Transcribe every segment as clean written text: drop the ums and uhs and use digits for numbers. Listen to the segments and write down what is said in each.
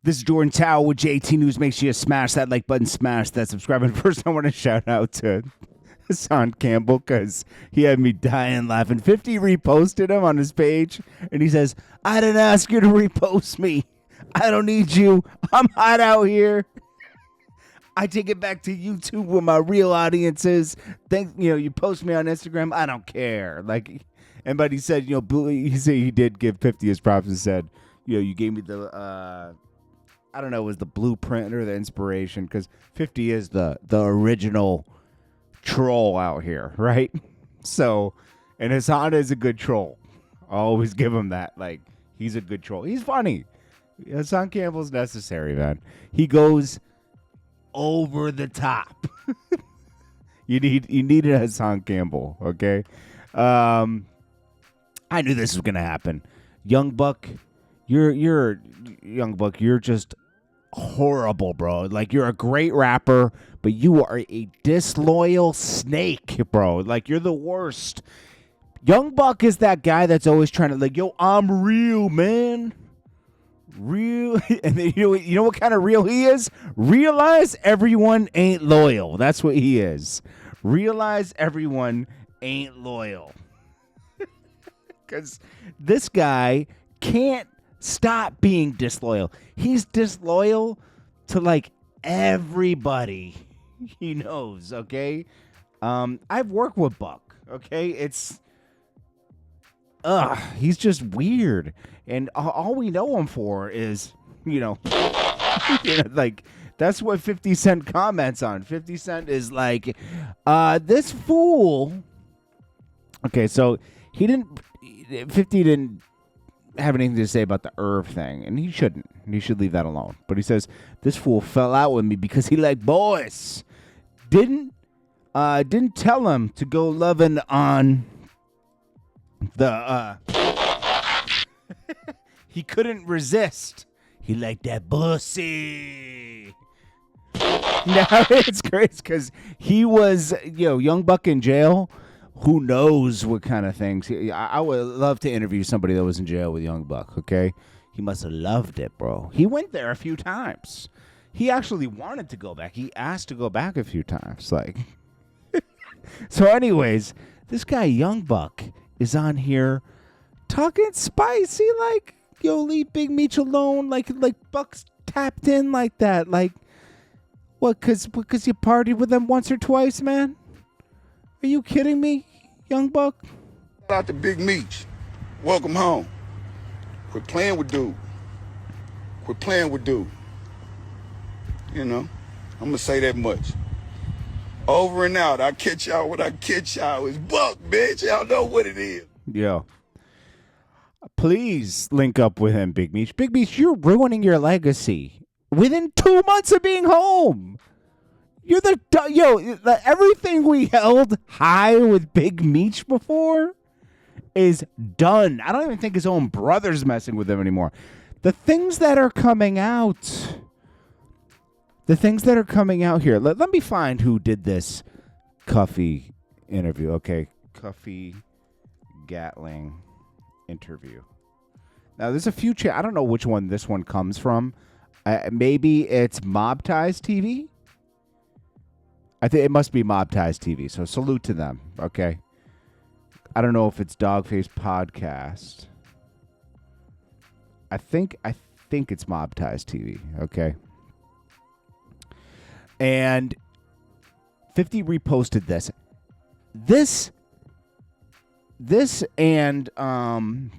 This is Jordan Tower with JT News. Make sure you smash that like button, smash that subscribe button. First, I want to shout out to Hassan Campbell because he had me dying laughing. 50 reposted him on his page, and he says, I didn't ask you to repost me. I don't need you. I'm hot out here. I take it back to YouTube where my real audience is. You post me on Instagram. I don't care. But he said, he did give 50 his props and said, you gave me the, I don't know, it was the blueprint or the inspiration because 50 is the original troll out here, right? So, and Hassan is a good troll. I always give him that. He's a good troll. He's funny. Hassan Campbell's necessary, man. He goes over the top. You need a Hassan Campbell, okay? I knew this was gonna happen. Young Buck, you're just horrible, bro. You're a great rapper, but you are a disloyal snake, bro. You're the worst. Young Buck is that guy that's always trying to yo, I'm real, man. Real. And then you know what kind of real he is? Realize everyone ain't loyal. That's what he is. Realize everyone ain't loyal. Because this guy can't stop being disloyal. He's disloyal to everybody he knows, okay? I've worked with Buck, okay? He's just weird. And all we know him for is, that's what 50 Cent comments on. 50 Cent is this fool. Okay, so 50 didn't have anything to say about the Irv thing, and he shouldn't. He should leave that alone. But he says, this fool fell out with me because he liked boys. Didn't tell him to go loving on the he couldn't resist. He liked that pussy. Now it's crazy because he was, Young Buck in jail. Who knows what kind of things? I would love to interview somebody that was in jail with Young Buck, okay? He must have loved it, bro. He went there a few times. He actually wanted to go back. He asked to go back a few times. So anyways, this guy, Young Buck, is on here talking spicy leave Big Meech alone. Buck's tapped in like that. What, because you partied with him once or twice, man? Are you kidding me, Young Buck? Shout out to Big Meech. Welcome home. Quit playing with dude. Quit playing with dude. I'm going to say that much. Over and out. I catch y'all when I catch y'all. It's Buck, bitch. Y'all know what it is. Yo. Please link up with him, Big Meech. Big Meech, you're ruining your legacy within 2 months of being home. You're everything we held high with Big Meech before is done. I don't even think his own brother's messing with him anymore. The things that are coming out here. Let me find who did this CUFFY interview. Okay, CUFFY Gatling interview. Now, there's a few. I don't know which one this one comes from. Maybe it's Mob Ties TV. I think it must be Mob Ties TV, so salute to them, okay? I don't know if it's Dogface Podcast. I think it's Mob Ties TV, okay? And 50 reposted this. This and the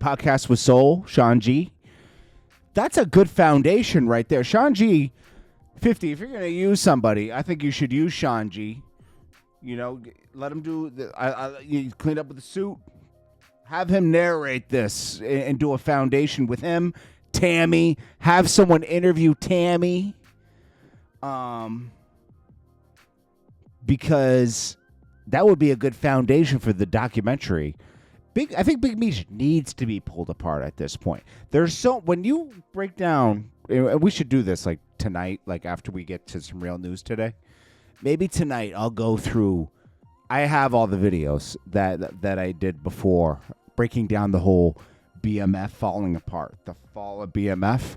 podcast with Soul, Sean G. That's a good foundation right there. Sean G, 50, if you're going to use somebody, I think you should use Sean G. Let him do, you clean up with the suit. Have him narrate this and do a foundation with him. Tammy, have someone interview Tammy. Because that would be a good foundation for the documentary. I think Big Meech needs to be pulled apart at this point. When you break down, and we should do this tonight, after we get to some real news today. Maybe tonight I'll go through. I have all the videos that I did before breaking down the whole BMF falling apart, the fall of BMF.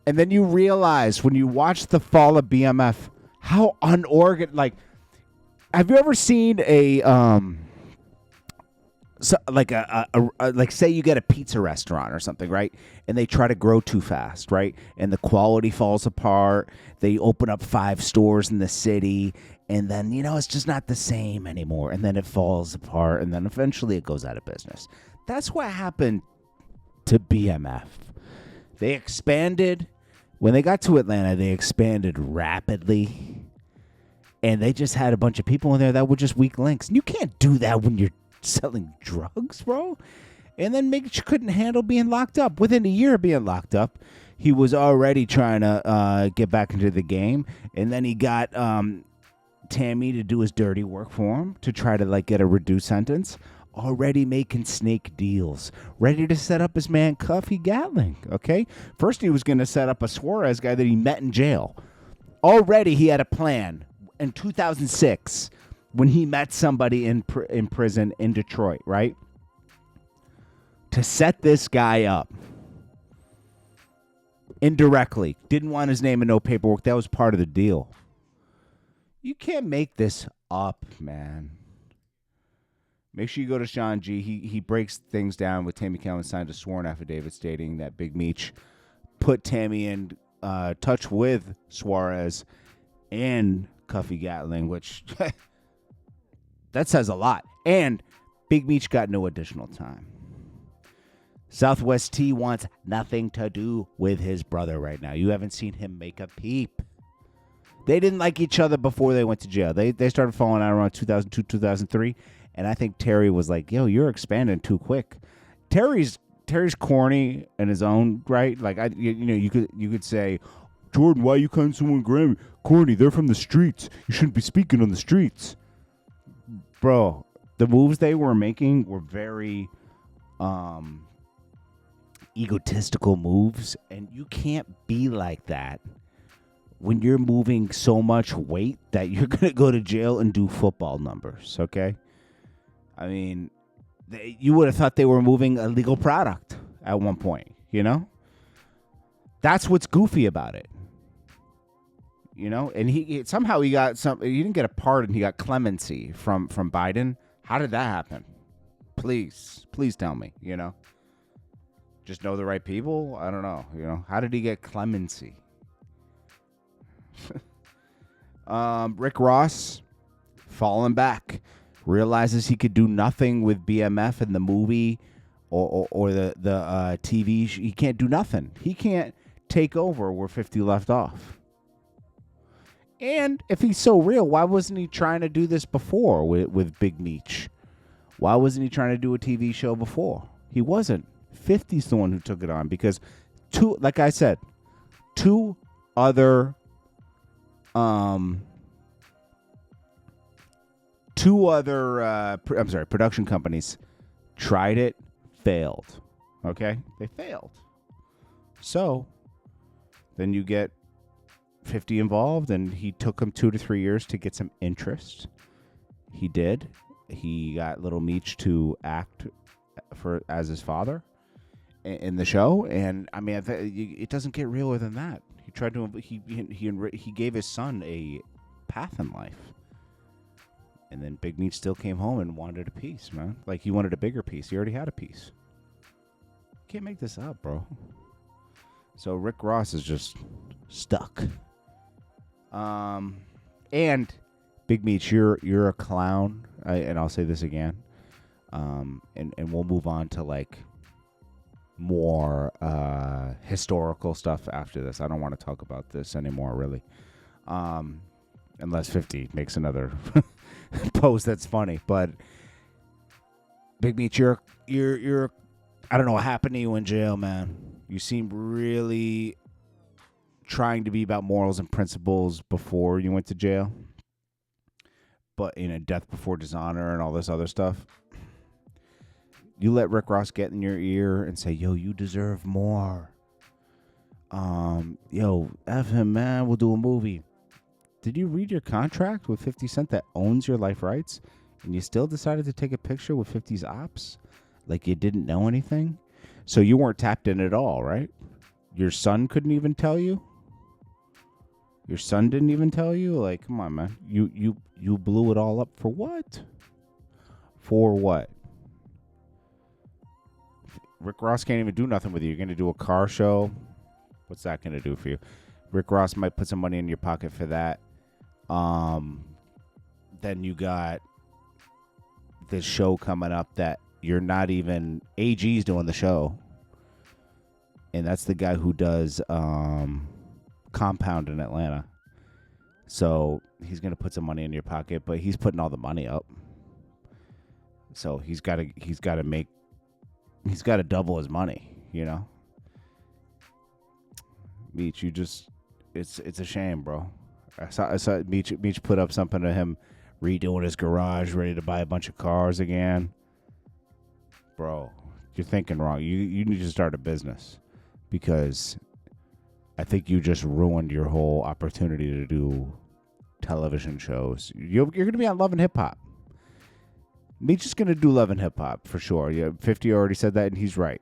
And then you realize when you watch the fall of BMF how unorganized. Like, have you ever seen a like say you get a pizza restaurant or something, right? And they try to grow too fast, right? And the quality falls apart. They open up 5 stores in the city, and then it's just not the same anymore. And then it falls apart, and then eventually it goes out of business. That's what happened to BMF. They expanded. When they got to Atlanta, they expanded rapidly. And they just had a bunch of people in there that were just weak links. And you can't do that when you're selling drugs, bro. And then Meech couldn't handle being locked up. Within a year of being locked up, he was already trying to get back into the game. And then he got Tammy to do his dirty work for him to try to get a reduced sentence. Already making snake deals, ready to set up his man CUFFY Gatling, okay? First he was going to set up a Suarez guy that he met in jail. Already he had a plan in 2006 when he met somebody in prison in Detroit, right? To set this guy up. Indirectly. Didn't want his name in no paperwork. That was part of the deal. You can't make this up, man. Make sure you go to Sean G. He breaks things down with Tammy Cowan signed a sworn affidavit stating that Big Meech put Tammy in touch with Suarez and CUFFY Gatling, which that says a lot. And Big Meech got no additional time. Southwest T wants nothing to do with his brother right now. You haven't seen him make a peep. They didn't like each other before they went to jail. They started falling out around 2002, 2003. And I think Terry was like, yo, you're expanding too quick. Terry's corny in his own right. Like, you could say, Jordan, why are you calling someone Grammy? Corny, they're from the streets. You shouldn't be speaking on the streets. Bro, the moves they were making were very egotistical moves. And you can't be like that when you're moving so much weight that you're going to go to jail and do football numbers, okay? I mean, you would have thought they were moving a legal product at one point, That's what's goofy about it, And he somehow he got he didn't get a pardon. He got clemency from Biden. How did that happen? Please tell me, Just know the right people? I don't know, How did he get clemency? Rick Ross falling back. Realizes he could do nothing with BMF in the movie or the TV. He can't do nothing. He can't take over where 50 left off. And if he's so real, why wasn't he trying to do this before with Big Meech? Why wasn't he trying to do a TV show before? He wasn't. 50's the one who took it on because like I said, two other production companies tried it, failed. Okay? They failed. So, then you get 50 involved, and he took him 2 to 3 years to get some interest. He did. He got little Meech to act as his father in the show, and I mean, it doesn't get realer than that. He tried to. He gave his son a path in life. And then Big Meech still came home and wanted a piece, man. Like, he wanted a bigger piece. He already had a piece. Can't make this up, bro. So Rick Ross is just stuck. And Big Meech, you're a clown. And I'll say this again. And we'll move on to more historical stuff after this. I don't want to talk about this anymore, really. Unless 50 makes another post that's funny. But Big Meech, you're I don't know what happened to you in jail, man. You seem really trying to be about morals and principles before you went to jail. But death before dishonor and all this other stuff. You let Rick Ross get in your ear and say, yo, you deserve more. Yo, F him, man. We'll do a movie. Did you read your contract with 50 Cent that owns your life rights, and you still decided to take a picture with 50's ops? Like you didn't know anything? So you weren't tapped in at all, right? Your son couldn't even tell you? Your son didn't even tell you? Like, come on, man. You blew it all up for what? For what? Rick Ross can't even do nothing with you. You're going to do a car show. What's that going to do for you? Rick Ross might put some money in your pocket for that. Then you got this show coming up that you're not even... AG's doing the show. And that's the guy who does Compound in Atlanta. So he's going to put some money in your pocket, but he's putting all the money up. So he's got to double his money, you know? Meech, it's a shame, bro. I saw Meech put up something of him redoing his garage, ready to buy a bunch of cars again. Bro, you're thinking wrong. You need to start a business because I think you just ruined your whole opportunity to do television shows. You're going to be on Love and Hip Hop. Meech is going to do Love and Hip Hop for sure. Yeah, 50 already said that, and he's right.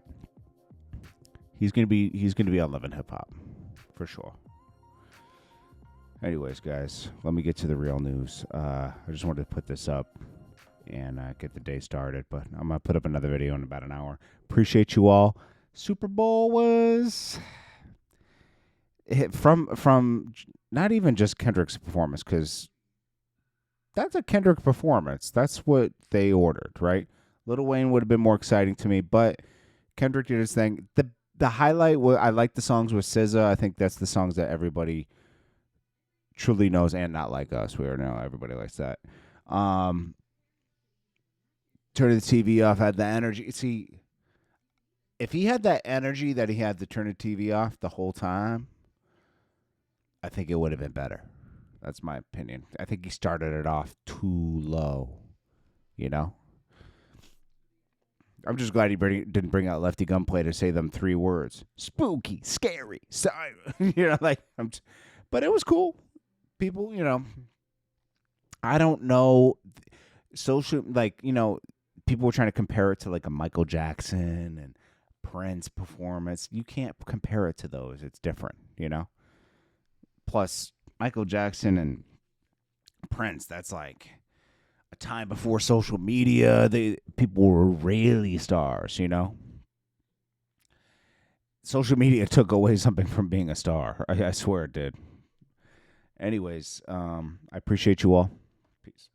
He's going to be on Love and Hip Hop for sure. Anyways, guys, let me get to the real news. I just wanted to put this up and get the day started, but I'm going to put up another video in about an hour. Appreciate you all. Super Bowl was from not even just Kendrick's performance, because that's a Kendrick performance. That's what they ordered, right? Lil Wayne would have been more exciting to me, but Kendrick did his thing. The highlight, I like the songs with SZA. I think that's the songs that everybody truly knows, and Not Like Us. We already know everybody likes that. Turn the TV off, had the energy. See, if he had that energy that he had to turn the TV off the whole time, I think it would have been better. That's my opinion. I think he started it off too low, you know? I'm just glad he didn't bring out Lefty Gunplay to say them 3 words. Spooky, scary, silent. You know, like, but it was cool. People, you know, I don't know. Social, like, you know, people were trying to compare it to like a Michael Jackson and Prince performance. You can't compare it to those. It's different, you know? Plus, Michael Jackson and Prince, that's like a time before social media. People were really stars, you know? Social media took away something from being a star. I swear it did. Anyways, I appreciate you all. Peace.